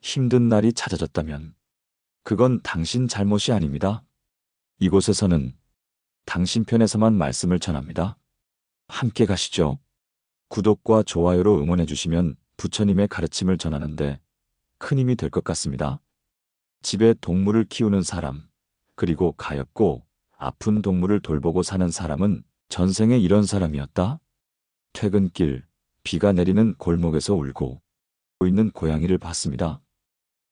힘든 날이 찾아졌다면 그건 당신 잘못이 아닙니다. 이곳에서는 당신 편에서만 말씀을 전합니다. 함께 가시죠. 구독과 좋아요로 응원해 주시면 부처님의 가르침을 전하는데 큰 힘이 될 것 같습니다. 집에 동물을 키우는 사람, 그리고 가엾고 아픈 동물을 돌보고 사는 사람은 전생에 이런 사람이었다. 퇴근길, 비가 내리는 골목에서 울고 있는 고양이를 봤습니다.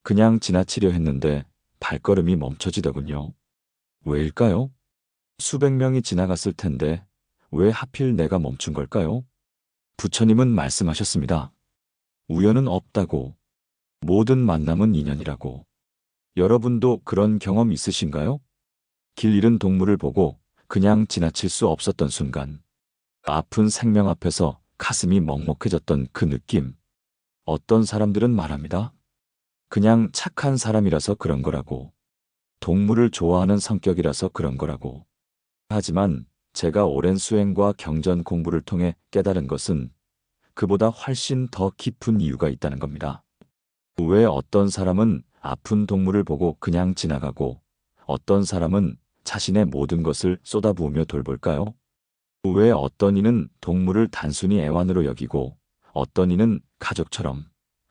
그냥 지나치려 했는데 발걸음이 멈춰지더군요. 왜일까요? 수백 명이 지나갔을 텐데 왜 하필 내가 멈춘 걸까요? 부처님은 말씀하셨습니다. 우연은 없다고, 모든 만남은 인연이라고. 여러분도 그런 경험 있으신가요? 길 잃은 동물을 보고 그냥 지나칠 수 없었던 순간, 아픈 생명 앞에서 가슴이 먹먹해졌던 그 느낌. 어떤 사람들은 말합니다. 그냥 착한 사람이라서 그런 거라고. 동물을 좋아하는 성격이라서 그런 거라고. 하지만 제가 오랜 수행과 경전 공부를 통해 깨달은 것은 그보다 훨씬 더 깊은 이유가 있다는 겁니다. 왜 어떤 사람은 아픈 동물을 보고 그냥 지나가고 어떤 사람은 자신의 모든 것을 쏟아부으며 돌볼까요? 왜 어떤 이는 동물을 단순히 애완으로 여기고 어떤 이는 가족처럼,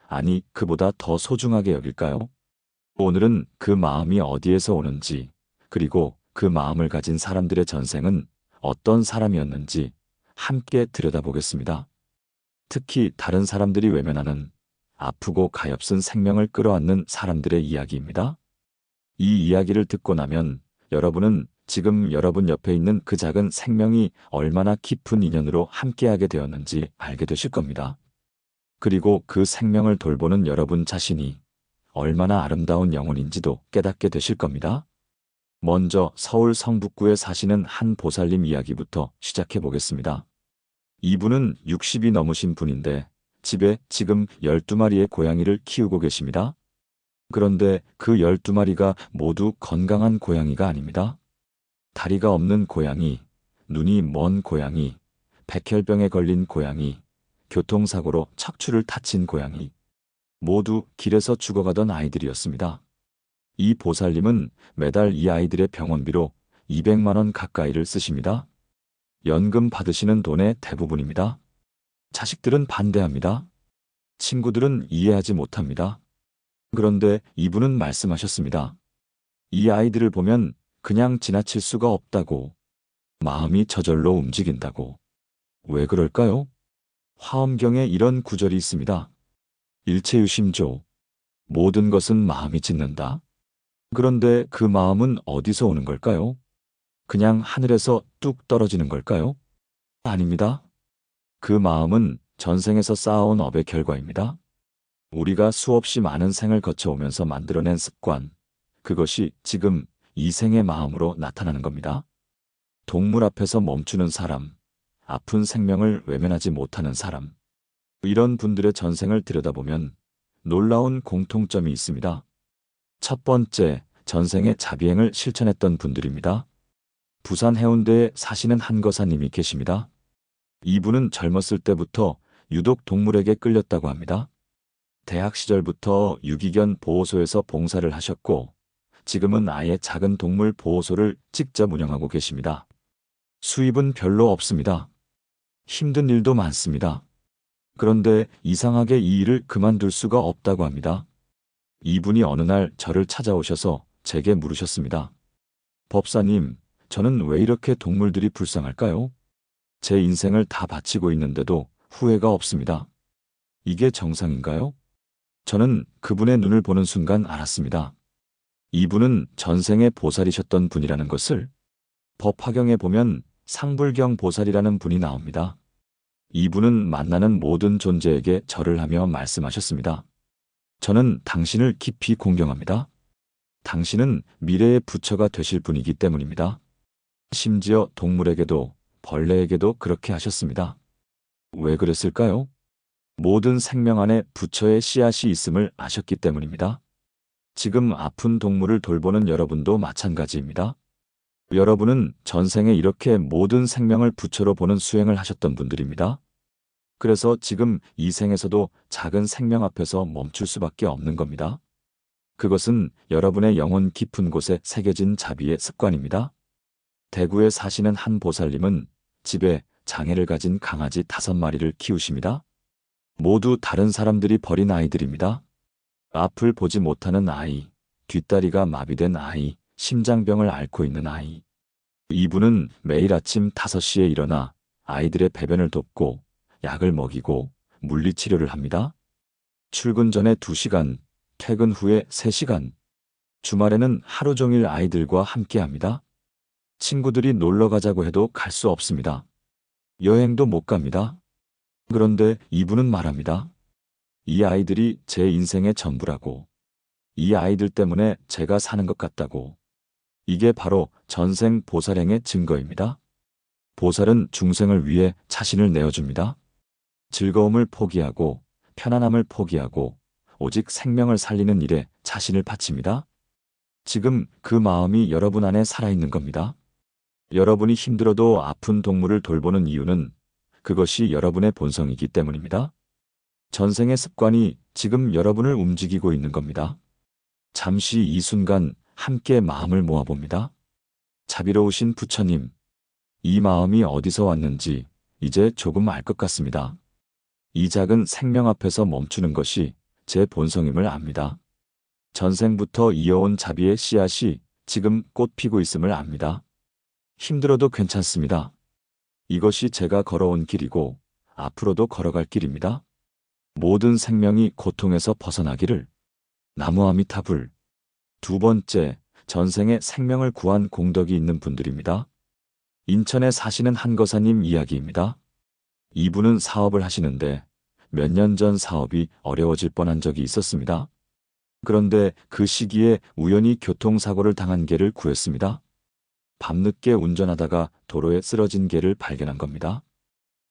아니 그보다 더 소중하게 여길까요? 오늘은 그 마음이 어디에서 오는지, 그리고 그 마음을 가진 사람들의 전생은 어떤 사람이었는지 함께 들여다보겠습니다. 특히 다른 사람들이 외면하는 아프고 가엾은 생명을 끌어안는 사람들의 이야기입니다. 이 이야기를 듣고 나면 여러분은 지금 여러분 옆에 있는 그 작은 생명이 얼마나 깊은 인연으로 함께하게 되었는지 알게 되실 겁니다. 그리고 그 생명을 돌보는 여러분 자신이 얼마나 아름다운 영혼인지도 깨닫게 되실 겁니다. 먼저 서울 성북구에 사시는 한 보살님 이야기부터 시작해 보겠습니다. 이분은 60이 넘으신 분인데 집에 지금 12마리의 고양이를 키우고 계십니다. 그런데 그 12마리가 모두 건강한 고양이가 아닙니다. 다리가 없는 고양이, 눈이 먼 고양이, 백혈병에 걸린 고양이, 교통사고로 척추를 다친 고양이, 모두 길에서 죽어가던 아이들이었습니다. 이 보살님은 매달 이 아이들의 병원비로 200만 원 가까이를 쓰십니다. 연금 받으시는 돈의 대부분입니다. 자식들은 반대합니다. 친구들은 이해하지 못합니다. 그런데 이분은 말씀하셨습니다. 이 아이들을 보면 그냥 지나칠 수가 없다고. 마음이 저절로 움직인다고. 왜 그럴까요? 화엄경에 이런 구절이 있습니다. 일체유심조. 모든 것은 마음이 짓는다. 그런데 그 마음은 어디서 오는 걸까요? 그냥 하늘에서 뚝 떨어지는 걸까요? 아닙니다. 그 마음은 전생에서 쌓아온 업의 결과입니다. 우리가 수없이 많은 생을 거쳐오면서 만들어낸 습관, 그것이 지금 이 생의 마음으로 나타나는 겁니다. 동물 앞에서 멈추는 사람, 아픈 생명을 외면하지 못하는 사람, 이런 분들의 전생을 들여다보면 놀라운 공통점이 있습니다. 첫 번째, 전생에 자비행을 실천했던 분들입니다. 부산 해운대에 사시는 한거사님이 계십니다. 이분은 젊었을 때부터 유독 동물에게 끌렸다고 합니다. 대학 시절부터 유기견 보호소에서 봉사를 하셨고 지금은 아예 작은 동물 보호소를 직접 운영하고 계십니다. 수입은 별로 없습니다. 힘든 일도 많습니다. 그런데 이상하게 이 일을 그만둘 수가 없다고 합니다. 이분이 어느 날 저를 찾아오셔서 제게 물으셨습니다. 법사님, 저는 왜 이렇게 동물들이 불쌍할까요? 제 인생을 다 바치고 있는데도 후회가 없습니다. 이게 정상인가요? 저는 그분의 눈을 보는 순간 알았습니다. 이분은 전생에 보살이셨던 분이라는 것을. 법화경에 보면 상불경 보살이라는 분이 나옵니다. 이분은 만나는 모든 존재에게 절을 하며 말씀하셨습니다. 저는 당신을 깊이 공경합니다. 당신은 미래의 부처가 되실 분이기 때문입니다. 심지어 동물에게도 벌레에게도 그렇게 하셨습니다. 왜 그랬을까요? 모든 생명 안에 부처의 씨앗이 있음을 아셨기 때문입니다. 지금 아픈 동물을 돌보는 여러분도 마찬가지입니다. 여러분은 전생에 이렇게 모든 생명을 부처로 보는 수행을 하셨던 분들입니다. 그래서 지금 이 생에서도 작은 생명 앞에서 멈출 수밖에 없는 겁니다. 그것은 여러분의 영혼 깊은 곳에 새겨진 자비의 습관입니다. 대구에 사시는 한 보살님은 집에 장애를 가진 강아지 5마리를 키우십니다. 모두 다른 사람들이 버린 아이들입니다. 앞을 보지 못하는 아이, 뒷다리가 마비된 아이, 심장병을 앓고 있는 아이. 이분은 매일 아침 5시에 일어나 아이들의 배변을 돕고 약을 먹이고 물리치료를 합니다. 출근 전에 2시간, 퇴근 후에 3시간, 주말에는 하루 종일 아이들과 함께합니다. 친구들이 놀러 가자고 해도 갈 수 없습니다. 여행도 못 갑니다. 그런데 이분은 말합니다. 이 아이들이 제 인생의 전부라고. 이 아이들 때문에 제가 사는 것 같다고. 이게 바로 전생 보살행의 증거입니다. 보살은 중생을 위해 자신을 내어줍니다. 즐거움을 포기하고 편안함을 포기하고 오직 생명을 살리는 일에 자신을 바칩니다. 지금 그 마음이 여러분 안에 살아있는 겁니다. 여러분이 힘들어도 아픈 동물을 돌보는 이유는 그것이 여러분의 본성이기 때문입니다. 전생의 습관이 지금 여러분을 움직이고 있는 겁니다. 잠시 이 순간 함께 마음을 모아봅니다. 자비로우신 부처님, 이 마음이 어디서 왔는지 이제 조금 알 것 같습니다. 이 작은 생명 앞에서 멈추는 것이 제 본성임을 압니다. 전생부터 이어온 자비의 씨앗이 지금 꽃 피고 있음을 압니다. 힘들어도 괜찮습니다. 이것이 제가 걸어온 길이고 앞으로도 걸어갈 길입니다. 모든 생명이 고통에서 벗어나기를. 나무아미타불. 2번째, 전생에 생명을 구한 공덕이 있는 분들입니다. 인천에 사시는 한거사님 이야기입니다. 이분은 사업을 하시는데 몇 년 전 사업이 어려워질 뻔한 적이 있었습니다. 그런데 그 시기에 우연히 교통사고를 당한 개를 구했습니다. 밤늦게 운전하다가 도로에 쓰러진 개를 발견한 겁니다.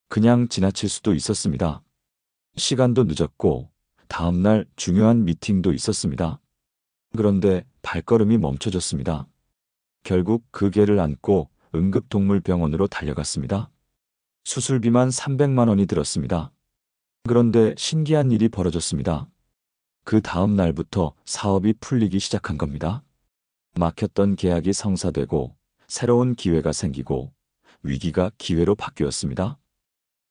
그냥 지나칠 수도 있었습니다. 시간도 늦었고 다음날 중요한 미팅도 있었습니다. 그런데 발걸음이 멈춰졌습니다. 결국 그 개를 안고 응급동물병원으로 달려갔습니다. 수술비만 300만 원이 들었습니다. 그런데 신기한 일이 벌어졌습니다. 그 다음 날부터 사업이 풀리기 시작한 겁니다. 막혔던 계약이 성사되고 새로운 기회가 생기고 위기가 기회로 바뀌었습니다.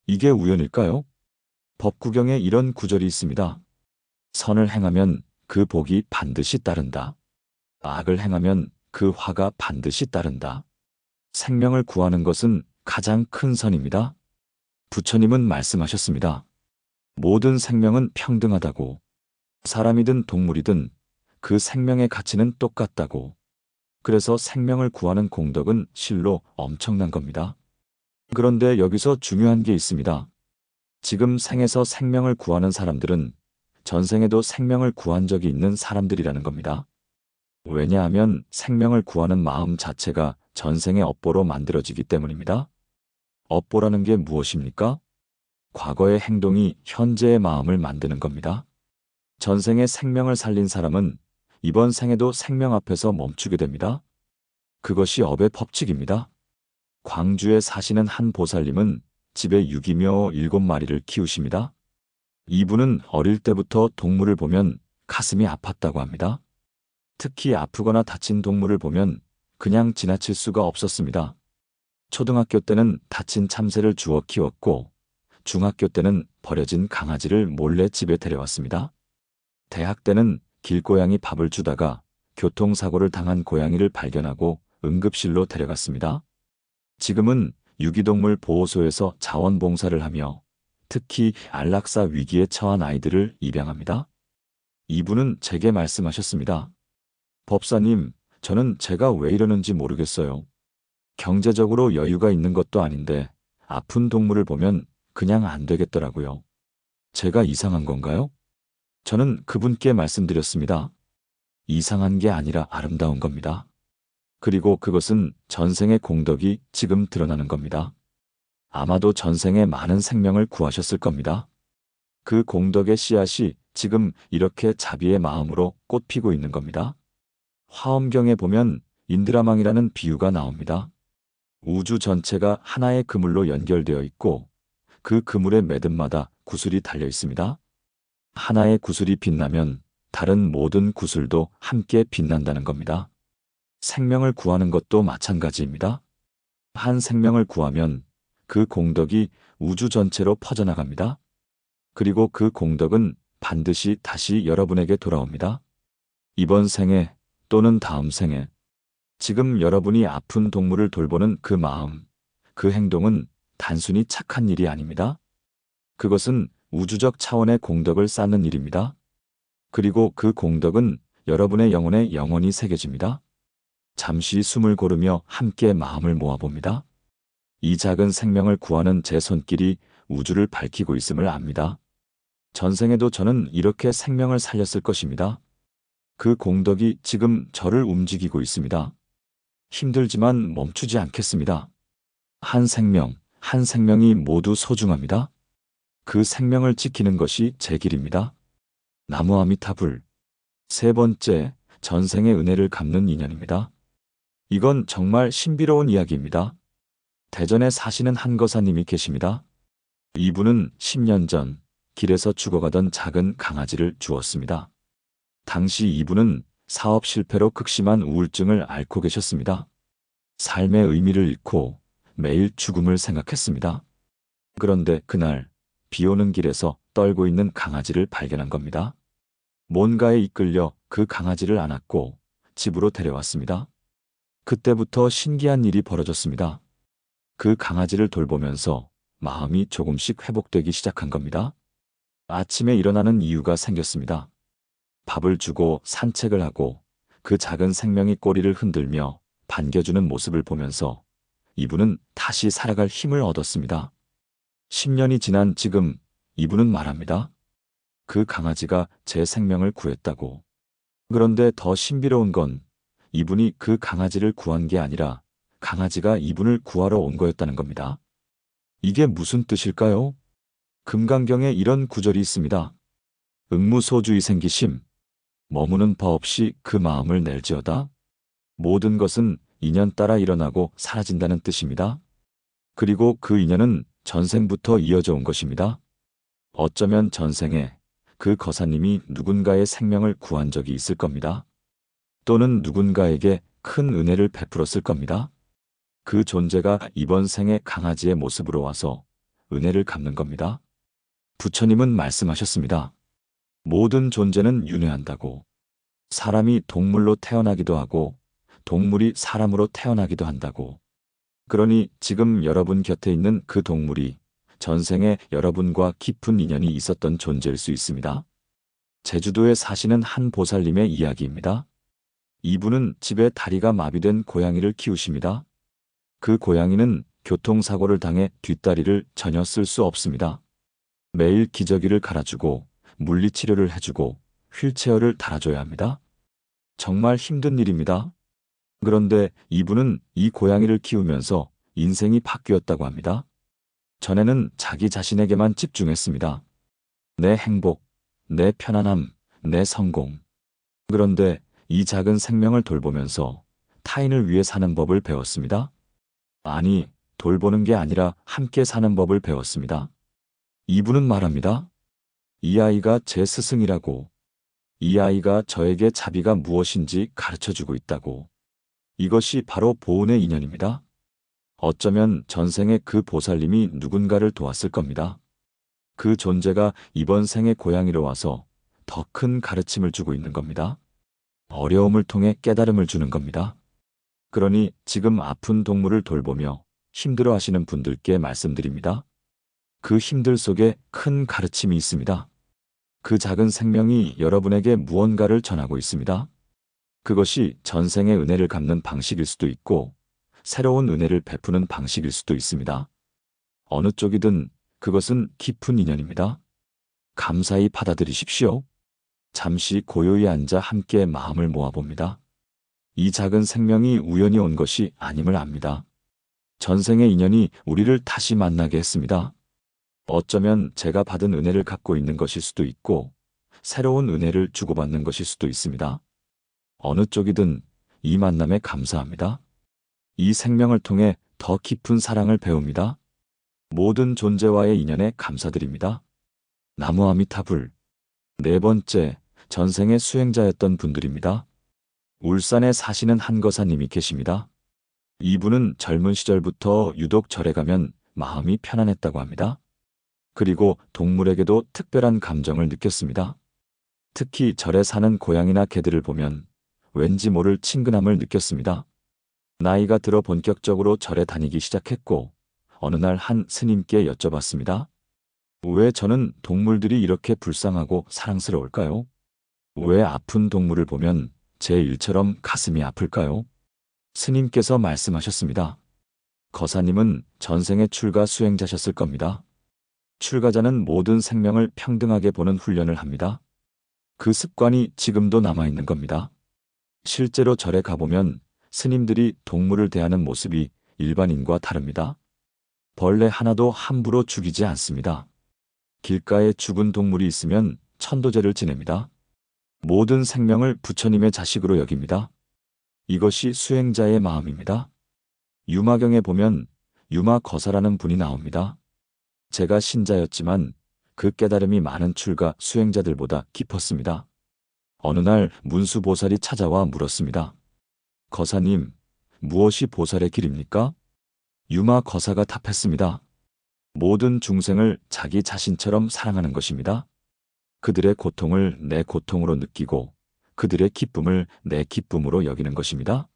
이게 우연일까요? 법구경에 이런 구절이 있습니다. 선을 행하면 그 복이 반드시 따른다. 악을 행하면 그 화가 반드시 따른다. 생명을 구하는 것은 가장 큰 선입니다. 부처님은 말씀하셨습니다. 모든 생명은 평등하다고. 사람이든 동물이든 그 생명의 가치는 똑같다고. 그래서 생명을 구하는 공덕은 실로 엄청난 겁니다. 그런데 여기서 중요한 게 있습니다. 지금 생에서 생명을 구하는 사람들은 전생에도 생명을 구한 적이 있는 사람들이라는 겁니다. 왜냐하면 생명을 구하는 마음 자체가 전생의 업보로 만들어지기 때문입니다. 업보라는 게 무엇입니까? 과거의 행동이 현재의 마음을 만드는 겁니다. 전생에 생명을 살린 사람은 이번 생에도 생명 앞에서 멈추게 됩니다. 그것이 업의 법칙입니다. 광주에 사시는 한 보살님은 집에 유기묘 7마리를 키우십니다. 이분은 어릴 때부터 동물을 보면 가슴이 아팠다고 합니다. 특히 아프거나 다친 동물을 보면 그냥 지나칠 수가 없었습니다. 초등학교 때는 다친 참새를 주워 키웠고 중학교 때는 버려진 강아지를 몰래 집에 데려왔습니다. 대학 때는 길고양이 밥을 주다가 교통사고를 당한 고양이를 발견하고 응급실로 데려갔습니다. 지금은 유기동물 보호소에서 자원봉사를 하며 특히 안락사 위기에 처한 아이들을 입양합니다. 이분은 제게 말씀하셨습니다. 법사님, 저는 제가 왜 이러는지 모르겠어요. 경제적으로 여유가 있는 것도 아닌데 아픈 동물을 보면 그냥 안 되겠더라고요. 제가 이상한 건가요? 저는 그분께 말씀드렸습니다. 이상한 게 아니라 아름다운 겁니다. 그리고 그것은 전생의 공덕이 지금 드러나는 겁니다. 아마도 전생에 많은 생명을 구하셨을 겁니다. 그 공덕의 씨앗이 지금 이렇게 자비의 마음으로 꽃피고 있는 겁니다. 화엄경에 보면 인드라망이라는 비유가 나옵니다. 우주 전체가 하나의 그물로 연결되어 있고 그 그물의 매듭마다 구슬이 달려 있습니다. 하나의 구슬이 빛나면 다른 모든 구슬도 함께 빛난다는 겁니다. 생명을 구하는 것도 마찬가지입니다. 한 생명을 구하면 그 공덕이 우주 전체로 퍼져나갑니다. 그리고 그 공덕은 반드시 다시 여러분에게 돌아옵니다. 이번 생에 또는 다음 생에 지금 여러분이 아픈 동물을 돌보는 그 마음, 그 행동은 단순히 착한 일이 아닙니다. 그것은 우주적 차원의 공덕을 쌓는 일입니다. 그리고 그 공덕은 여러분의 영혼에 영원히 새겨집니다. 잠시 숨을 고르며 함께 마음을 모아봅니다. 이 작은 생명을 구하는 제 손길이 우주를 밝히고 있음을 압니다. 전생에도 저는 이렇게 생명을 살렸을 것입니다. 그 공덕이 지금 저를 움직이고 있습니다. 힘들지만 멈추지 않겠습니다. 한 생명, 한 생명이 모두 소중합니다. 그 생명을 지키는 것이 제 길입니다. 나무 아미타불. 세 번째, 전생의 은혜를 갚는 인연입니다. 이건 정말 신비로운 이야기입니다. 대전에 사시는 한 거사님이 계십니다. 이분은 10년 전 길에서 죽어가던 작은 강아지를 주었습니다. 당시 이분은 사업 실패로 극심한 우울증을 앓고 계셨습니다. 삶의 의미를 잃고 매일 죽음을 생각했습니다. 그런데 그날 비 오는 길에서 떨고 있는 강아지를 발견한 겁니다. 뭔가에 이끌려 그 강아지를 안았고 집으로 데려왔습니다. 그때부터 신기한 일이 벌어졌습니다. 그 강아지를 돌보면서 마음이 조금씩 회복되기 시작한 겁니다. 아침에 일어나는 이유가 생겼습니다. 밥을 주고 산책을 하고 그 작은 생명이 꼬리를 흔들며 반겨주는 모습을 보면서 이분은 다시 살아갈 힘을 얻었습니다. 10년이 지난 지금 이분은 말합니다. 그 강아지가 제 생명을 구했다고. 그런데 더 신비로운 건 이분이 그 강아지를 구한 게 아니라 강아지가 이분을 구하러 온 거였다는 겁니다. 이게 무슨 뜻일까요? 금강경에 이런 구절이 있습니다. 응무소주의 생기심, 머무는 바 없이 그 마음을 낼지어다. 모든 것은 인연 따라 일어나고 사라진다는 뜻입니다. 그리고 그 인연은 전생부터 이어져 온 것입니다. 어쩌면 전생에 그 거사님이 누군가의 생명을 구한 적이 있을 겁니다. 또는 누군가에게 큰 은혜를 베풀었을 겁니다. 그 존재가 이번 생의 강아지의 모습으로 와서 은혜를 갚는 겁니다. 부처님은 말씀하셨습니다. 모든 존재는 윤회한다고. 사람이 동물로 태어나기도 하고 동물이 사람으로 태어나기도 한다고. 그러니 지금 여러분 곁에 있는 그 동물이 전생에 여러분과 깊은 인연이 있었던 존재일 수 있습니다. 제주도에 사시는 한 보살님의 이야기입니다. 이분은 집에 다리가 마비된 고양이를 키우십니다. 그 고양이는 교통사고를 당해 뒷다리를 전혀 쓸 수 없습니다. 매일 기저귀를 갈아주고 물리치료를 해주고 휠체어를 달아줘야 합니다. 정말 힘든 일입니다. 그런데 이분은 이 고양이를 키우면서 인생이 바뀌었다고 합니다. 전에는 자기 자신에게만 집중했습니다. 내 행복, 내 편안함, 내 성공. 그런데 이 작은 생명을 돌보면서 타인을 위해 사는 법을 배웠습니다. 아니, 돌보는 게 아니라 함께 사는 법을 배웠습니다. 이분은 말합니다. 이 아이가 제 스승이라고. 이 아이가 저에게 자비가 무엇인지 가르쳐주고 있다고. 이것이 바로 보은의 인연입니다. 어쩌면 전생에 그 보살님이 누군가를 도왔을 겁니다. 그 존재가 이번 생의 고양이로 와서 더 큰 가르침을 주고 있는 겁니다. 어려움을 통해 깨달음을 주는 겁니다. 그러니 지금 아픈 동물을 돌보며 힘들어하시는 분들께 말씀드립니다. 그 힘들 속에 큰 가르침이 있습니다. 그 작은 생명이 여러분에게 무언가를 전하고 있습니다. 그것이 전생의 은혜를 갚는 방식일 수도 있고 새로운 은혜를 베푸는 방식일 수도 있습니다. 어느 쪽이든 그것은 깊은 인연입니다. 감사히 받아들이십시오. 잠시 고요히 앉아 함께 마음을 모아봅니다. 이 작은 생명이 우연히 온 것이 아님을 압니다. 전생의 인연이 우리를 다시 만나게 했습니다. 어쩌면 제가 받은 은혜를 갖고 있는 것일 수도 있고 새로운 은혜를 주고받는 것일 수도 있습니다. 어느 쪽이든 이 만남에 감사합니다. 이 생명을 통해 더 깊은 사랑을 배웁니다. 모든 존재와의 인연에 감사드립니다. 나무 아미타불. 네 번째, 전생의 수행자였던 분들입니다. 울산에 사시는 한거사님이 계십니다. 이분은 젊은 시절부터 유독 절에 가면 마음이 편안했다고 합니다. 그리고 동물에게도 특별한 감정을 느꼈습니다. 특히 절에 사는 고양이나 개들을 보면 왠지 모를 친근함을 느꼈습니다. 나이가 들어 본격적으로 절에 다니기 시작했고 어느 날 한 스님께 여쭤봤습니다. 왜 저는 동물들이 이렇게 불쌍하고 사랑스러울까요? 왜 아픈 동물을 보면 제 일처럼 가슴이 아플까요? 스님께서 말씀하셨습니다. 거사님은 전생의 출가 수행자셨을 겁니다. 출가자는 모든 생명을 평등하게 보는 훈련을 합니다. 그 습관이 지금도 남아있는 겁니다. 실제로 절에 가보면 스님들이 동물을 대하는 모습이 일반인과 다릅니다. 벌레 하나도 함부로 죽이지 않습니다. 길가에 죽은 동물이 있으면 천도제를 지냅니다. 모든 생명을 부처님의 자식으로 여깁니다. 이것이 수행자의 마음입니다. 유마경에 보면 유마거사라는 분이 나옵니다. 제가 신자였지만 그 깨달음이 많은 출가 수행자들보다 깊었습니다. 어느 날 문수보살이 찾아와 물었습니다. 거사님, 무엇이 보살의 길입니까? 유마거사가 답했습니다. 모든 중생을 자기 자신처럼 사랑하는 것입니다. 그들의 고통을 내 고통으로 느끼고 그들의 기쁨을 내 기쁨으로 여기는 것입니다.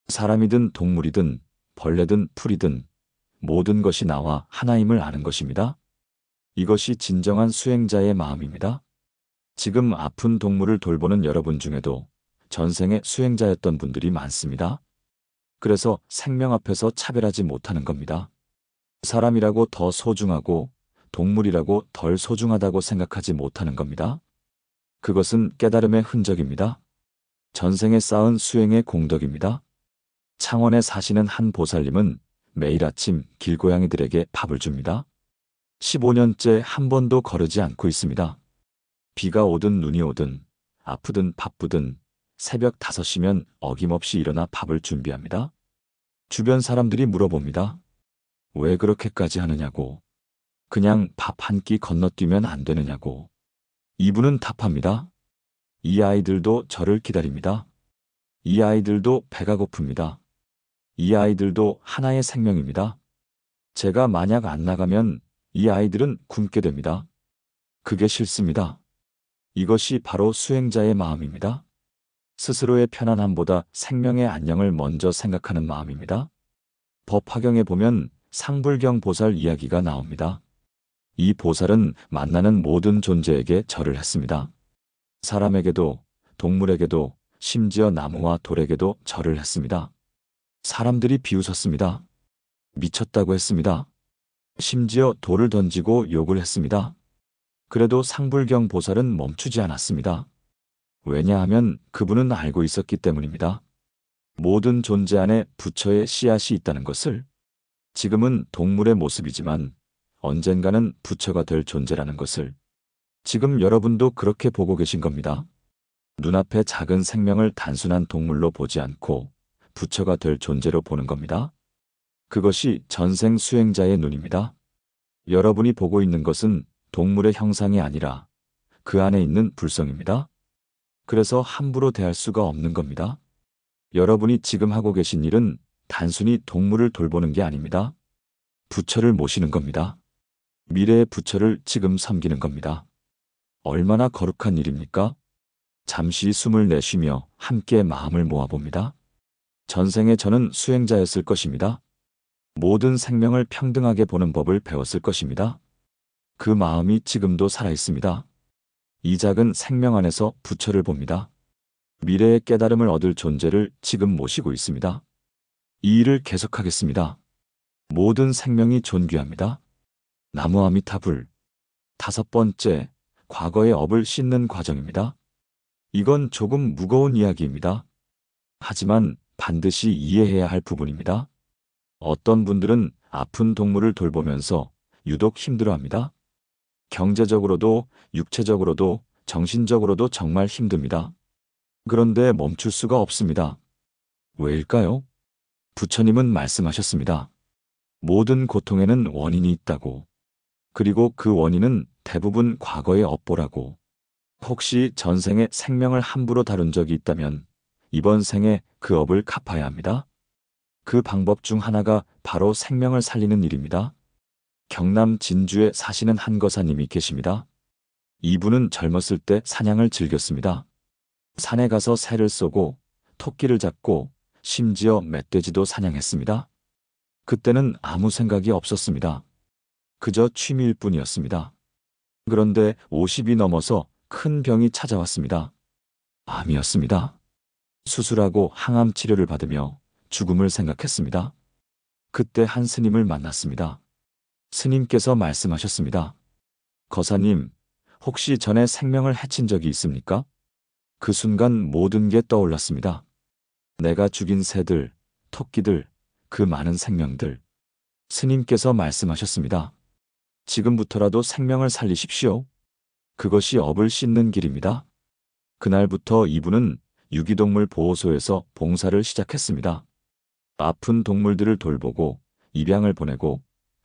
사람이든 동물이든 벌레든 풀이든 모든 것이 나와 하나임을 아는 것입니다. 이것이 진정한 수행자의 마음입니다. 지금 아픈 동물을 돌보는 여러분 중에도 전생의 수행자였던 분들이 많습니다. 그래서 생명 앞에서 차별하지 못하는 겁니다. 사람이라고 더 소중하고 동물이라고 덜 소중하다고 생각하지 못하는 겁니다. 그것은 깨달음의 흔적입니다. 전생에 쌓은 수행의 공덕입니다. 창원에 사시는 한 보살님은 매일 아침 길고양이들에게 밥을 줍니다. 15년째 한 번도 거르지 않고 있습니다. 비가 오든 눈이 오든 아프든 바쁘든 새벽 5시면 어김없이 일어나 밥을 준비합니다. 주변 사람들이 물어봅니다. 왜 그렇게까지 하느냐고. 그냥 밥 한 끼 건너뛰면 안 되느냐고. 이분은 답합니다. 이 아이들도 저를 기다립니다. 이 아이들도 배가 고픕니다. 이 아이들도 하나의 생명입니다. 제가 만약 안 나가면 이 아이들은 굶게 됩니다. 그게 싫습니다. 이것이 바로 수행자의 마음입니다. 스스로의 편안함보다 생명의 안녕을 먼저 생각하는 마음입니다. 법화경에 보면 상불경 보살 이야기가 나옵니다. 이 보살은 만나는 모든 존재에게 절을 했습니다. 사람에게도 동물에게도 심지어 나무와 돌에게도 절을 했습니다. 사람들이 비웃었습니다. 미쳤다고 했습니다. 심지어 돌을 던지고 욕을 했습니다. 그래도 상불경 보살은 멈추지 않았습니다. 왜냐하면 그분은 알고 있었기 때문입니다. 모든 존재 안에 부처의 씨앗이 있다는 것을, 지금은 동물의 모습이지만 언젠가는 부처가 될 존재라는 것을, 지금 여러분도 그렇게 보고 계신 겁니다. 눈앞에 작은 생명을 단순한 동물로 보지 않고 부처가 될 존재로 보는 겁니다. 그것이 전생 수행자의 눈입니다. 여러분이 보고 있는 것은 동물의 형상이 아니라 그 안에 있는 불성입니다. 그래서 함부로 대할 수가 없는 겁니다. 여러분이 지금 하고 계신 일은 단순히 동물을 돌보는 게 아닙니다. 부처를 모시는 겁니다. 미래의 부처를 지금 섬기는 겁니다. 얼마나 거룩한 일입니까? 잠시 숨을 내쉬며 함께 마음을 모아봅니다. 전생에 저는 수행자였을 것입니다. 모든 생명을 평등하게 보는 법을 배웠을 것입니다. 그 마음이 지금도 살아있습니다. 이 작은 생명 안에서 부처를 봅니다. 미래의 깨달음을 얻을 존재를 지금 모시고 있습니다. 이 일을 계속하겠습니다. 모든 생명이 존귀합니다. 나무 아미타불. 5번째, 과거의 업을 씻는 과정입니다. 이건 조금 무거운 이야기입니다. 하지만 반드시 이해해야 할 부분입니다. 어떤 분들은 아픈 동물을 돌보면서 유독 힘들어합니다. 경제적으로도 육체적으로도 정신적으로도 정말 힘듭니다. 그런데 멈출 수가 없습니다. 왜일까요? 부처님은 말씀하셨습니다. 모든 고통에는 원인이 있다고. 그리고 그 원인은 대부분 과거의 업보라고. 혹시 전생에 생명을 함부로 다룬 적이 있다면 이번 생에 그 업을 갚아야 합니다. 그 방법 중 하나가 바로 생명을 살리는 일입니다. 경남 진주에 사시는 한 거사님이 계십니다. 이분은 젊었을 때 사냥을 즐겼습니다. 산에 가서 새를 쏘고 토끼를 잡고 심지어 멧돼지도 사냥했습니다. 그때는 아무 생각이 없었습니다. 그저 취미일 뿐이었습니다. 그런데 50이 넘어서 큰 병이 찾아왔습니다. 암이었습니다. 수술하고 항암 치료를 받으며 죽음을 생각했습니다. 그때 한 스님을 만났습니다. 스님께서 말씀하셨습니다. 거사님, 혹시 전에 생명을 해친 적이 있습니까? 그 순간 모든 게 떠올랐습니다. 내가 죽인 새들, 토끼들, 그 많은 생명들. 스님께서 말씀하셨습니다. 지금부터라도 생명을 살리십시오. 그것이 업을 씻는 길입니다. 그날부터 이분은 유기동물 보호소에서 봉사를 시작했습니다. 아픈 동물들을 돌보고 입양을 보내고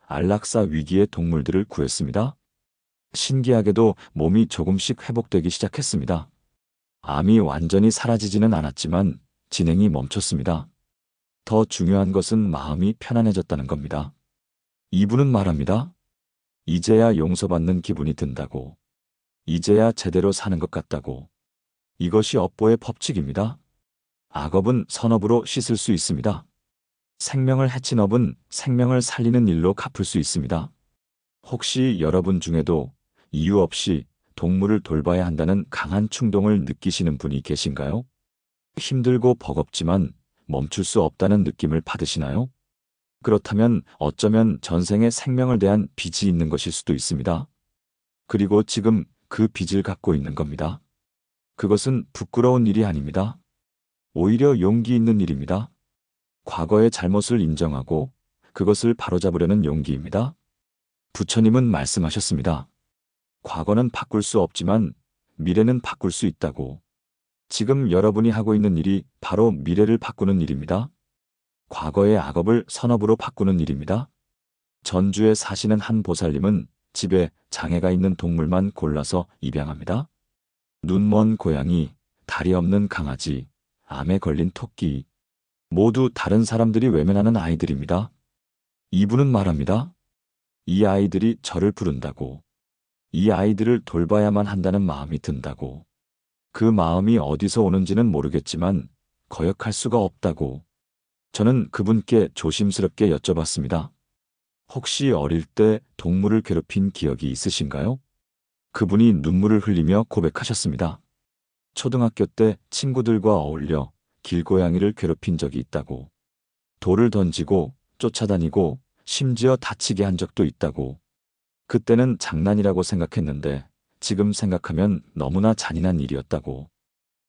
안락사 위기의 동물들을 구했습니다. 신기하게도 몸이 조금씩 회복되기 시작했습니다. 암이 완전히 사라지지는 않았지만 진행이 멈췄습니다. 더 중요한 것은 마음이 편안해졌다는 겁니다. 이분은 말합니다. 이제야 용서받는 기분이 든다고. 이제야 제대로 사는 것 같다고. 이것이 업보의 법칙입니다. 악업은 선업으로 씻을 수 있습니다. 생명을 해친 업은 생명을 살리는 일로 갚을 수 있습니다. 혹시 여러분 중에도 이유 없이 동물을 돌봐야 한다는 강한 충동을 느끼시는 분이 계신가요? 힘들고 버겁지만 멈출 수 없다는 느낌을 받으시나요? 그렇다면 어쩌면 전생에 생명을 대한 빚이 있는 것일 수도 있습니다. 그리고 지금 그 빚을 갖고 있는 겁니다. 그것은 부끄러운 일이 아닙니다. 오히려 용기 있는 일입니다. 과거의 잘못을 인정하고 그것을 바로잡으려는 용기입니다. 부처님은 말씀하셨습니다. 과거는 바꿀 수 없지만 미래는 바꿀 수 있다고. 지금 여러분이 하고 있는 일이 바로 미래를 바꾸는 일입니다. 과거의 악업을 선업으로 바꾸는 일입니다. 전주에 사시는 한 보살님은 집에 장애가 있는 동물만 골라서 입양합니다. 눈먼 고양이, 다리 없는 강아지, 암에 걸린 토끼, 모두 다른 사람들이 외면하는 아이들입니다. 이분은 말합니다. 이 아이들이 저를 부른다고. 이 아이들을 돌봐야만 한다는 마음이 든다고. 그 마음이 어디서 오는지는 모르겠지만 거역할 수가 없다고. 저는 그분께 조심스럽게 여쭤봤습니다. 혹시 어릴 때 동물을 괴롭힌 기억이 있으신가요? 그분이 눈물을 흘리며 고백하셨습니다. 초등학교 때 친구들과 어울려 길고양이를 괴롭힌 적이 있다고. 돌을 던지고 쫓아다니고 심지어 다치게 한 적도 있다고. 그때는 장난이라고 생각했는데 지금 생각하면 너무나 잔인한 일이었다고.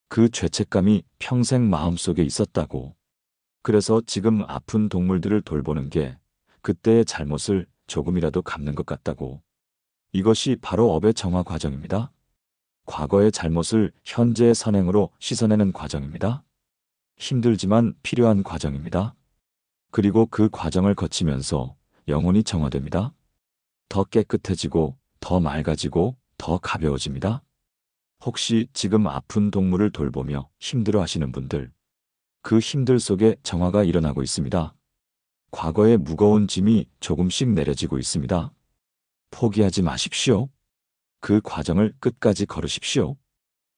그 죄책감이 평생 마음속에 있었다고. 그래서 지금 아픈 동물들을 돌보는 게 그때의 잘못을 조금이라도 갚는 것 같다고. 이것이 바로 업의 정화 과정입니다. 과거의 잘못을 현재의 선행으로 씻어내는 과정입니다. 힘들지만 필요한 과정입니다. 그리고 그 과정을 거치면서 영혼이 정화됩니다. 더 깨끗해지고 더 맑아지고 더 가벼워집니다. 혹시 지금 아픈 동물을 돌보며 힘들어 하시는 분들, 그 힘들 속에 정화가 일어나고 있습니다. 과거의 무거운 짐이 조금씩 내려지고 있습니다. 포기하지 마십시오. 그 과정을 끝까지 걸으십시오.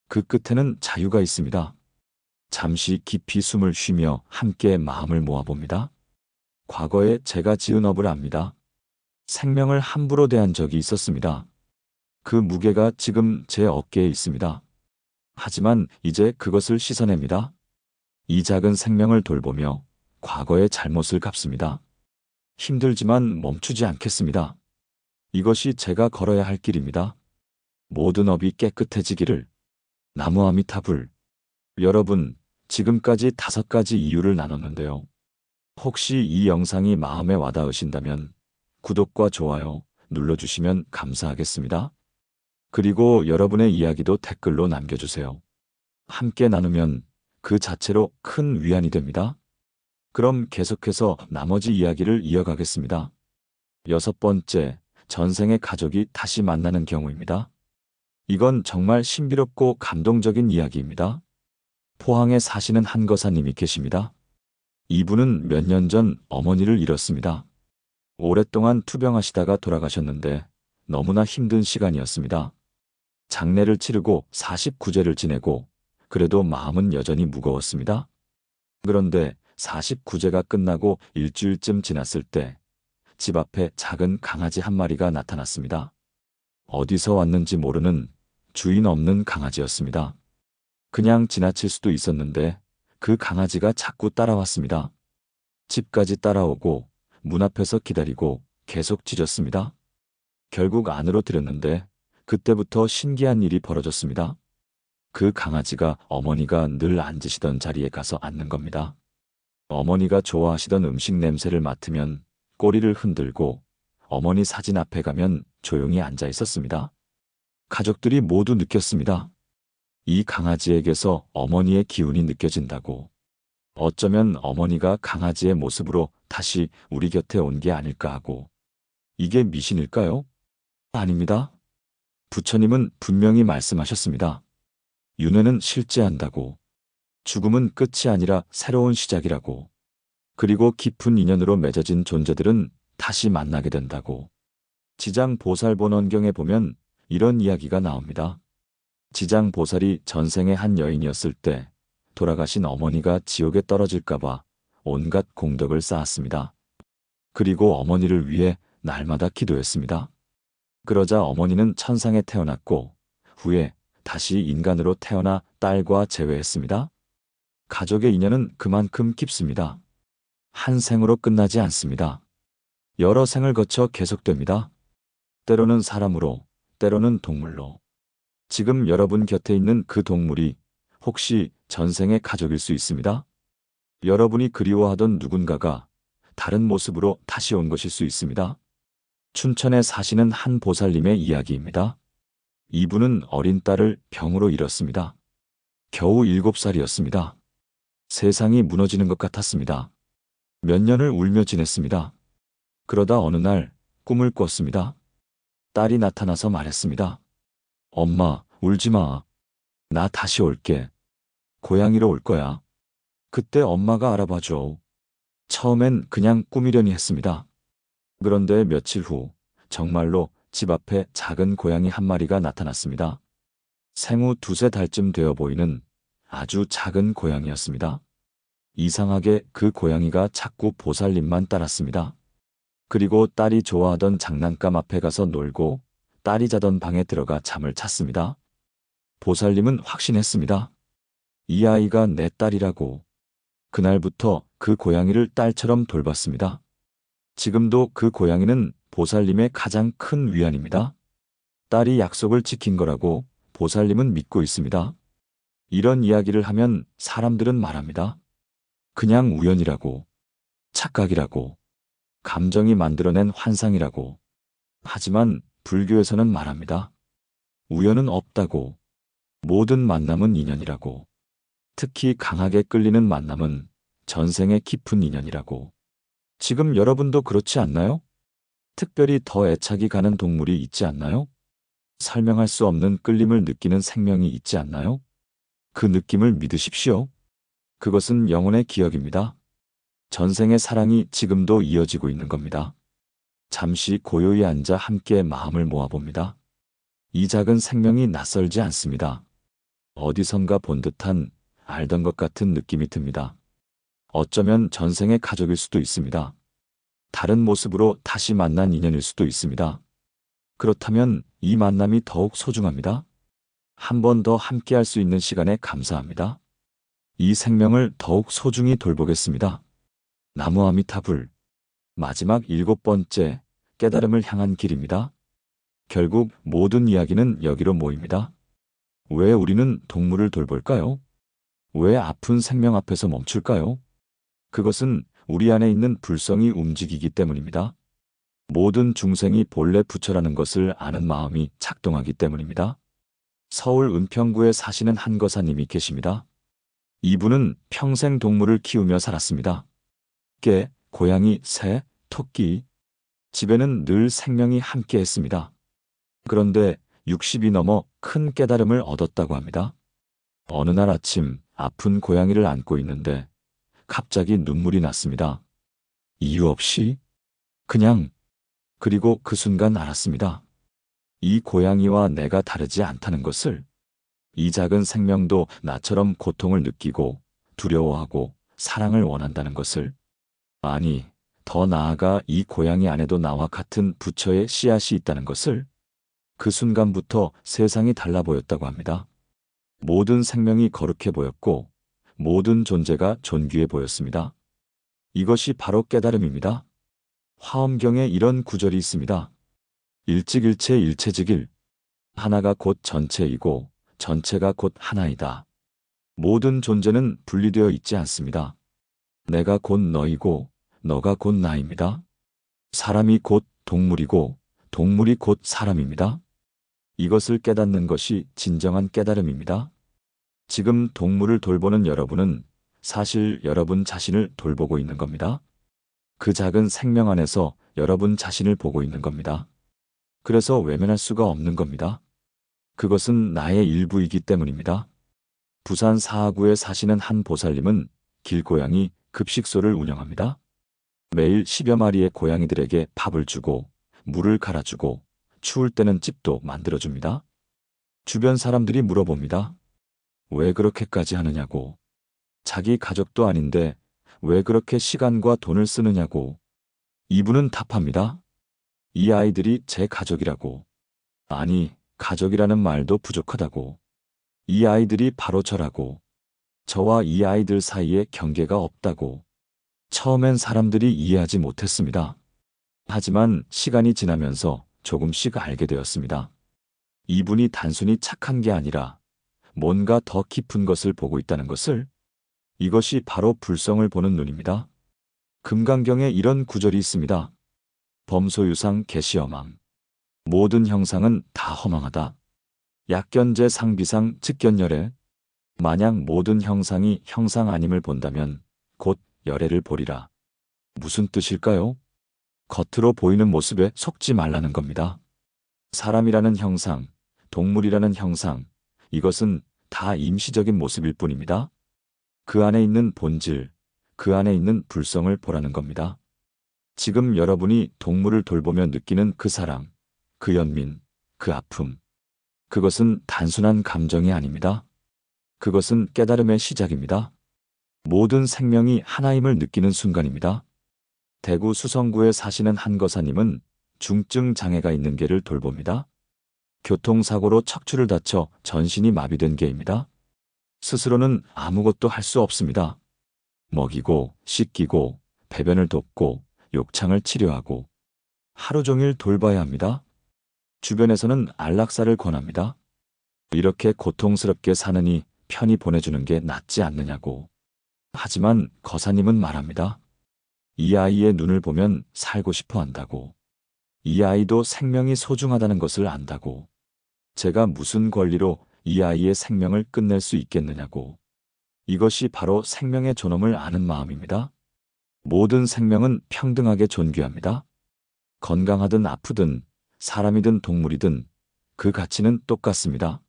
그 끝에는 자유가 있습니다. 잠시 깊이 숨을 쉬며 함께 마음을 모아봅니다. 과거에 제가 지은 업을 압니다. 생명을 함부로 대한 적이 있었습니다. 그 무게가 지금 제 어깨에 있습니다. 하지만 이제 그것을 씻어냅니다. 이 작은 생명을 돌보며 과거의 잘못을 갚습니다. 힘들지만 멈추지 않겠습니다. 이것이 제가 걸어야 할 길입니다. 모든 업이 깨끗해지기를. 나무아미타불. 여러분, 지금까지 5가지 이유를 나눴는데요. 혹시 이 영상이 마음에 와닿으신다면 구독과 좋아요 눌러주시면 감사하겠습니다. 그리고 여러분의 이야기도 댓글로 남겨주세요. 함께 나누면 그 자체로 큰 위안이 됩니다. 그럼 계속해서 나머지 이야기를 이어가겠습니다. 6번째, 전생의 가족이 다시 만나는 경우입니다. 이건 정말 신비롭고 감동적인 이야기입니다. 포항에 사시는 한거사님이 계십니다. 이분은 몇 년 전 어머니를 잃었습니다. 오랫동안 투병하시다가 돌아가셨는데 너무나 힘든 시간이었습니다. 장례를 치르고 49제를 지내고 그래도 마음은 여전히 무거웠습니다. 그런데 49제가 끝나고 일주일쯤 지났을 때 집 앞에 작은 강아지 한 마리가 나타났습니다. 어디서 왔는지 모르는 주인 없는 강아지였습니다. 그냥 지나칠 수도 있었는데 그 강아지가 자꾸 따라왔습니다. 집까지 따라오고 문 앞에서 기다리고 계속 짖었습니다. 결국 안으로 들였는데 그때부터 신기한 일이 벌어졌습니다. 그 강아지가 어머니가 늘 앉으시던 자리에 가서 앉는 겁니다. 어머니가 좋아하시던 음식 냄새를 맡으면 꼬리를 흔들고 어머니 사진 앞에 가면 조용히 앉아 있었습니다. 가족들이 모두 느꼈습니다. 이 강아지에게서 어머니의 기운이 느껴진다고. 어쩌면 어머니가 강아지의 모습으로 다시 우리 곁에 온 게 아닐까 하고. 이게 미신일까요? 아닙니다. 부처님은 분명히 말씀하셨습니다. 윤회는 실제한다고. 죽음은 끝이 아니라 새로운 시작이라고. 그리고 깊은 인연으로 맺어진 존재들은 다시 만나게 된다고. 지장보살본원경에 보면 이런 이야기가 나옵니다. 지장보살이 전생의 한 여인이었을 때 돌아가신 어머니가 지옥에 떨어질까봐 온갖 공덕을 쌓았습니다. 그리고 어머니를 위해 날마다 기도했습니다. 그러자 어머니는 천상에 태어났고 후에 다시 인간으로 태어나 딸과 재회했습니다. 가족의 인연은 그만큼 깊습니다. 한 생으로 끝나지 않습니다. 여러 생을 거쳐 계속됩니다. 때로는 사람으로, 때로는 동물로. 지금 여러분 곁에 있는 그 동물이 혹시 전생의 가족일 수 있습니다. 여러분이 그리워하던 누군가가 다른 모습으로 다시 온 것일 수 있습니다. 춘천에 사시는 한 보살님의 이야기입니다. 이분은 어린 딸을 병으로 잃었습니다. 겨우 7살이었습니다. 세상이 무너지는 것 같았습니다. 몇 년을 울며 지냈습니다. 그러다 어느 날 꿈을 꿨습니다. 딸이 나타나서 말했습니다. 엄마, 울지 마. 나 다시 올게. 고향으로 올 거야. 그때 엄마가 알아봐줘. 처음엔 그냥 꿈이려니 했습니다. 그런데 며칠 후 정말로 집 앞에 작은 고양이 한 마리가 나타났습니다. 생후 2~3달쯤 되어 보이는 아주 작은 고양이였습니다. 이상하게 그 고양이가 자꾸 보살님만 따랐습니다. 그리고 딸이 좋아하던 장난감 앞에 가서 놀고 딸이 자던 방에 들어가 잠을 잤습니다. 보살님은 확신했습니다. 이 아이가 내 딸이라고. 그날부터 그 고양이를 딸처럼 돌봤습니다. 지금도 그 고양이는 보살님의 가장 큰 위안입니다. 딸이 약속을 지킨 거라고 보살님은 믿고 있습니다. 이런 이야기를 하면 사람들은 말합니다. 그냥 우연이라고, 착각이라고, 감정이 만들어낸 환상이라고. 하지만 불교에서는 말합니다. 우연은 없다고, 모든 만남은 인연이라고. 특히 강하게 끌리는 만남은 전생의 깊은 인연이라고. 지금 여러분도 그렇지 않나요? 특별히 더 애착이 가는 동물이 있지 않나요? 설명할 수 없는 끌림을 느끼는 생명이 있지 않나요? 그 느낌을 믿으십시오. 그것은 영혼의 기억입니다. 전생의 사랑이 지금도 이어지고 있는 겁니다. 잠시 고요히 앉아 함께 마음을 모아봅니다. 이 작은 생명이 낯설지 않습니다. 어디선가 본 듯한 알던 것 같은 느낌이 듭니다. 어쩌면 전생의 가족일 수도 있습니다. 다른 모습으로 다시 만난 인연일 수도 있습니다. 그렇다면 이 만남이 더욱 소중합니다. 한 번 더 함께할 수 있는 시간에 감사합니다. 이 생명을 더욱 소중히 돌보겠습니다. 나무 아미타불. 마지막 7번째, 깨달음을 향한 길입니다. 결국 모든 이야기는 여기로 모입니다. 왜 우리는 동물을 돌볼까요? 왜 아픈 생명 앞에서 멈출까요? 그것은 우리 안에 있는 불성이 움직이기 때문입니다. 모든 중생이 본래 부처라는 것을 아는 마음이 작동하기 때문입니다. 서울 은평구에 사시는 한거사님이 계십니다. 이분은 평생 동물을 키우며 살았습니다. 깨, 고양이, 새, 토끼. 집에는 늘 생명이 함께 했습니다. 그런데 60이 넘어 큰 깨달음을 얻었다고 합니다. 어느 날 아침 아픈 고양이를 안고 있는데 갑자기 눈물이 났습니다. 이유 없이 그냥. 그리고 그 순간 알았습니다. 이 고양이와 내가 다르지 않다는 것을. 이 작은 생명도 나처럼 고통을 느끼고 두려워하고 사랑을 원한다는 것을. 아니, 더 나아가 이 고양이 안에도 나와 같은 부처의 씨앗이 있다는 것을. 그 순간부터 세상이 달라 보였다고 합니다. 모든 생명이 거룩해 보였고 모든 존재가 존귀해 보였습니다. 이것이 바로 깨달음입니다. 화엄경에 이런 구절이 있습니다. 일직일체 일체즉일. 하나가 곧 전체이고 전체가 곧 하나이다. 모든 존재는 분리되어 있지 않습니다. 내가 곧 너이고 너가 곧 나입니다. 사람이 곧 동물이고 동물이 곧 사람입니다. 이것을 깨닫는 것이 진정한 깨달음입니다. 지금 동물을 돌보는 여러분은 사실 여러분 자신을 돌보고 있는 겁니다. 그 작은 생명 안에서 여러분 자신을 보고 있는 겁니다. 그래서 외면할 수가 없는 겁니다. 그것은 나의 일부이기 때문입니다. 부산 사하구에 사시는 한 보살님은 길고양이 급식소를 운영합니다. 매일 10여 마리의 고양이들에게 밥을 주고 물을 갈아주고 추울 때는 집도 만들어줍니다. 주변 사람들이 물어봅니다. 왜 그렇게까지 하느냐고. 자기 가족도 아닌데 왜 그렇게 시간과 돈을 쓰느냐고. 이분은 답합니다. 이 아이들이 제 가족이라고. 아니, 가족이라는 말도 부족하다고. 이 아이들이 바로 저라고. 저와 이 아이들 사이에 경계가 없다고. 처음엔 사람들이 이해하지 못했습니다. 하지만 시간이 지나면서 조금씩 알게 되었습니다. 이분이 단순히 착한 게 아니라 뭔가 더 깊은 것을 보고 있다는 것을. 이것이 바로 불성을 보는 눈입니다. 금강경에 이런 구절이 있습니다. 범소유상 개시허망. 모든 형상은 다 허망하다. 약견제 상비상 측견열애. 만약 모든 형상이 형상 아님을 본다면 곧 열애를 보리라. 무슨 뜻일까요? 겉으로 보이는 모습에 속지 말라는 겁니다. 사람이라는 형상, 동물이라는 형상, 이것은 다 임시적인 모습일 뿐입니다. 그 안에 있는 본질, 그 안에 있는 불성을 보라는 겁니다. 지금 여러분이 동물을 돌보며 느끼는 그 사랑, 그 연민, 그 아픔, 그것은 단순한 감정이 아닙니다. 그것은 깨달음의 시작입니다. 모든 생명이 하나임을 느끼는 순간입니다. 대구 수성구에 사시는 한 거사님은 중증 장애가 있는 개를 돌봅니다. 교통사고로 척추를 다쳐 전신이 마비된 개입니다. 스스로는 아무것도 할 수 없습니다. 먹이고, 씻기고, 배변을 돕고, 욕창을 치료하고, 하루 종일 돌봐야 합니다. 주변에서는 안락사를 권합니다. 이렇게 고통스럽게 사느니 편히 보내주는 게 낫지 않느냐고. 하지만 거사님은 말합니다. 이 아이의 눈을 보면 살고 싶어 한다고. 이 아이도 생명이 소중하다는 것을 안다고. 제가 무슨 권리로 이 아이의 생명을 끝낼 수 있겠느냐고. 이것이 바로 생명의 존엄을 아는 마음입니다. 모든 생명은 평등하게 존귀합니다. 건강하든 아프든 사람이든 동물이든 그 가치는 똑같습니다.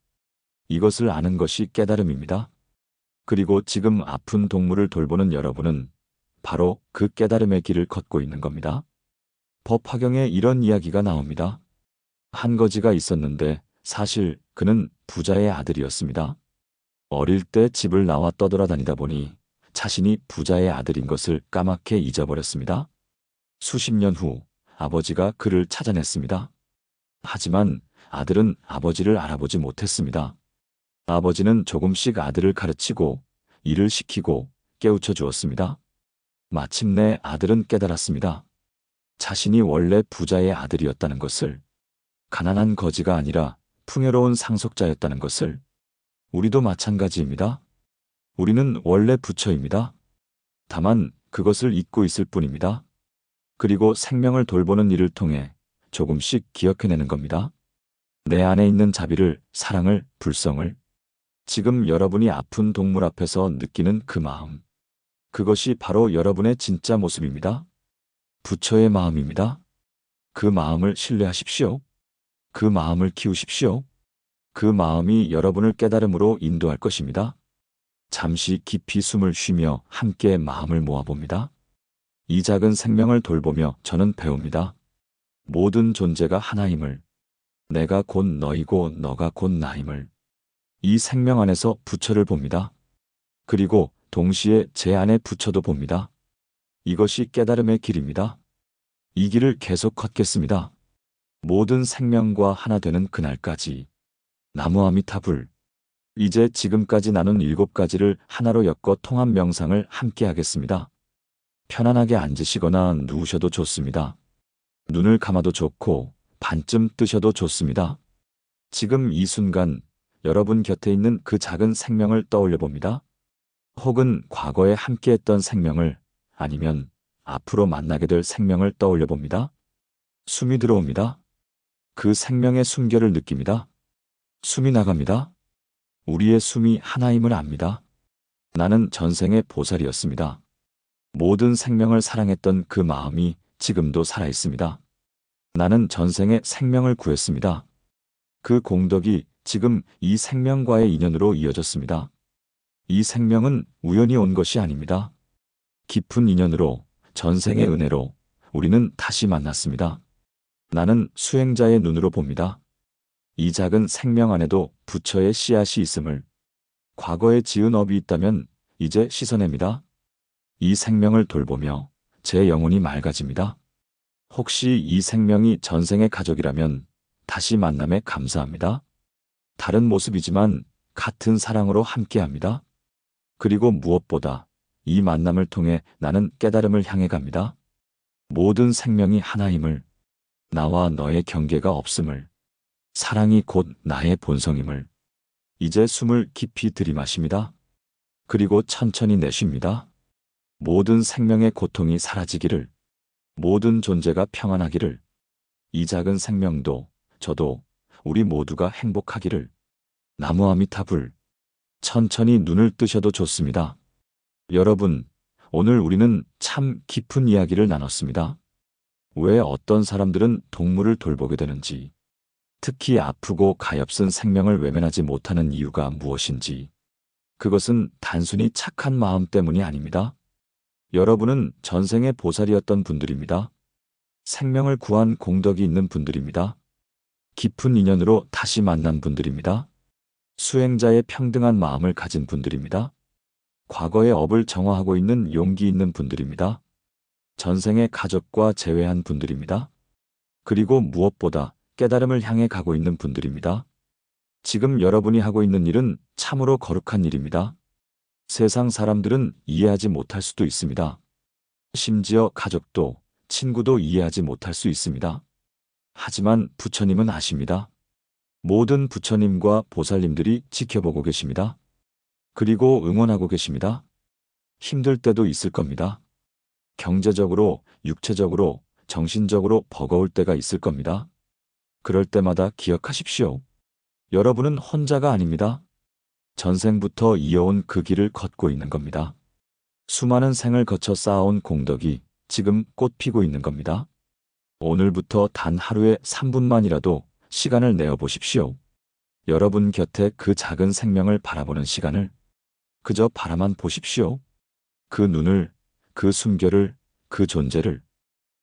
이것을 아는 것이 깨달음입니다. 그리고 지금 아픈 동물을 돌보는 여러분은 바로 그 깨달음의 길을 걷고 있는 겁니다. 법화경에 이런 이야기가 나옵니다. 한 거지가 있었는데 사실 그는 부자의 아들이었습니다. 어릴 때 집을 나와 떠돌아다니다 보니 자신이 부자의 아들인 것을 까맣게 잊어버렸습니다. 수십 년 후 아버지가 그를 찾아냈습니다. 하지만 아들은 아버지를 알아보지 못했습니다. 아버지는 조금씩 아들을 가르치고 일을 시키고 깨우쳐 주었습니다. 마침내 아들은 깨달았습니다. 자신이 원래 부자의 아들이었다는 것을. 가난한 거지가 아니라 풍요로운 상속자였다는 것을. 우리도 마찬가지입니다. 우리는 원래 부처입니다. 다만 그것을 잊고 있을 뿐입니다. 그리고 생명을 돌보는 일을 통해 조금씩 기억해내는 겁니다. 내 안에 있는 자비를, 사랑을, 불성을. 지금 여러분이 아픈 동물 앞에서 느끼는 그 마음. 그것이 바로 여러분의 진짜 모습입니다. 부처의 마음입니다. 그 마음을 신뢰하십시오. 그 마음을 키우십시오. 그 마음이 여러분을 깨달음으로 인도할 것입니다. 잠시 깊이 숨을 쉬며 함께 마음을 모아봅니다. 이 작은 생명을 돌보며 저는 배웁니다. 모든 존재가 하나임을, 내가 곧 너이고 너가 곧 나임을, 이 생명 안에서 부처를 봅니다. 그리고 동시에 제 안에 부처도 봅니다. 이것이 깨달음의 길입니다. 이 길을 계속 걷겠습니다. 모든 생명과 하나 되는 그날까지. 나무아미타불. 이제 지금까지 나눈 7가지를 하나로 엮어 통합 명상을 함께 하겠습니다. 편안하게 앉으시거나 누우셔도 좋습니다. 눈을 감아도 좋고 반쯤 뜨셔도 좋습니다. 지금 이 순간 여러분 곁에 있는 그 작은 생명을 떠올려 봅니다. 혹은 과거에 함께했던 생명을, 아니면 앞으로 만나게 될 생명을 떠올려 봅니다. 숨이 들어옵니다. 그 생명의 숨결을 느낍니다. 숨이 나갑니다. 우리의 숨이 하나임을 압니다. 나는 전생의 보살이었습니다. 모든 생명을 사랑했던 그 마음이 지금도 살아있습니다. 나는 전생에 생명을 구했습니다. 그 공덕이 지금 이 생명과의 인연으로 이어졌습니다. 이 생명은 우연히 온 것이 아닙니다. 깊은 인연으로, 전생의 은혜로 우리는 다시 만났습니다. 나는 수행자의 눈으로 봅니다. 이 작은 생명 안에도 부처의 씨앗이 있음을, 과거에 지은 업이 있다면 이제 씻어냅니다. 이 생명을 돌보며 제 영혼이 맑아집니다. 혹시 이 생명이 전생의 가족이라면 다시 만남에 감사합니다. 다른 모습이지만 같은 사랑으로 함께합니다. 그리고 무엇보다 이 만남을 통해 나는 깨달음을 향해 갑니다. 모든 생명이 하나임을, 나와 너의 경계가 없음을, 사랑이 곧 나의 본성임을. 이제 숨을 깊이 들이마십니다. 그리고 천천히 내쉽니다. 모든 생명의 고통이 사라지기를, 모든 존재가 평안하기를, 이 작은 생명도, 저도, 우리 모두가 행복하기를. 나무아미타불. 천천히 눈을 뜨셔도 좋습니다. 여러분, 오늘 우리는 참 깊은 이야기를 나눴습니다. 왜 어떤 사람들은 동물을 돌보게 되는지, 특히 아프고 가엾은 생명을 외면하지 못하는 이유가 무엇인지, 그것은 단순히 착한 마음 때문이 아닙니다. 여러분은 전생의 보살이었던 분들입니다. 생명을 구한 공덕이 있는 분들입니다. 깊은 인연으로 다시 만난 분들입니다. 수행자의 평등한 마음을 가진 분들입니다. 과거의 업을 정화하고 있는 용기 있는 분들입니다. 전생의 가족과 재회한 분들입니다. 그리고 무엇보다 깨달음을 향해 가고 있는 분들입니다. 지금 여러분이 하고 있는 일은 참으로 거룩한 일입니다. 세상 사람들은 이해하지 못할 수도 있습니다. 심지어 가족도, 친구도 이해하지 못할 수 있습니다. 하지만 부처님은 아십니다. 모든 부처님과 보살님들이 지켜보고 계십니다. 그리고 응원하고 계십니다. 힘들 때도 있을 겁니다. 경제적으로, 육체적으로, 정신적으로 버거울 때가 있을 겁니다. 그럴 때마다 기억하십시오. 여러분은 혼자가 아닙니다. 전생부터 이어온 그 길을 걷고 있는 겁니다. 수많은 생을 거쳐 쌓아온 공덕이 지금 꽃 피고 있는 겁니다. 오늘부터 단 하루에 3분만이라도 시간을 내어 보십시오. 여러분 곁에 그 작은 생명을 바라보는 시간을, 그저 바라만 보십시오. 그 눈을, 그 숨결을, 그 존재를.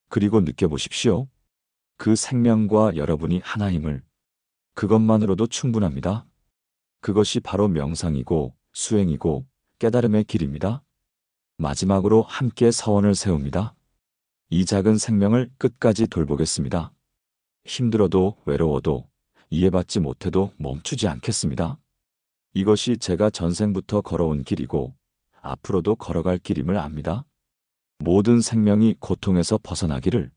그리고 느껴보십시오. 그 생명과 여러분이 하나임을. 그것만으로도 충분합니다. 그것이 바로 명상이고 수행이고 깨달음의 길입니다. 마지막으로 함께 서원을 세웁니다. 이 작은 생명을 끝까지 돌보겠습니다. 힘들어도 외로워도 이해받지 못해도 멈추지 않겠습니다. 이것이 제가 전생부터 걸어온 길이고 앞으로도 걸어갈 길임을 압니다. 모든 생명이 고통에서 벗어나기를,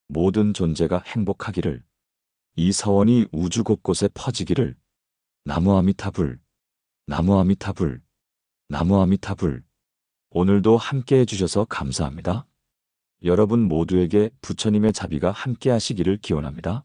모든 존재가 행복하기를, 이 서원이 우주 곳곳에 퍼지기를. 나무아미타불, 나무아미타불, 나무아미타불. 오늘도 함께 해주셔서 감사합니다. 여러분 모두에게 부처님의 자비가 함께 하시기를 기원합니다.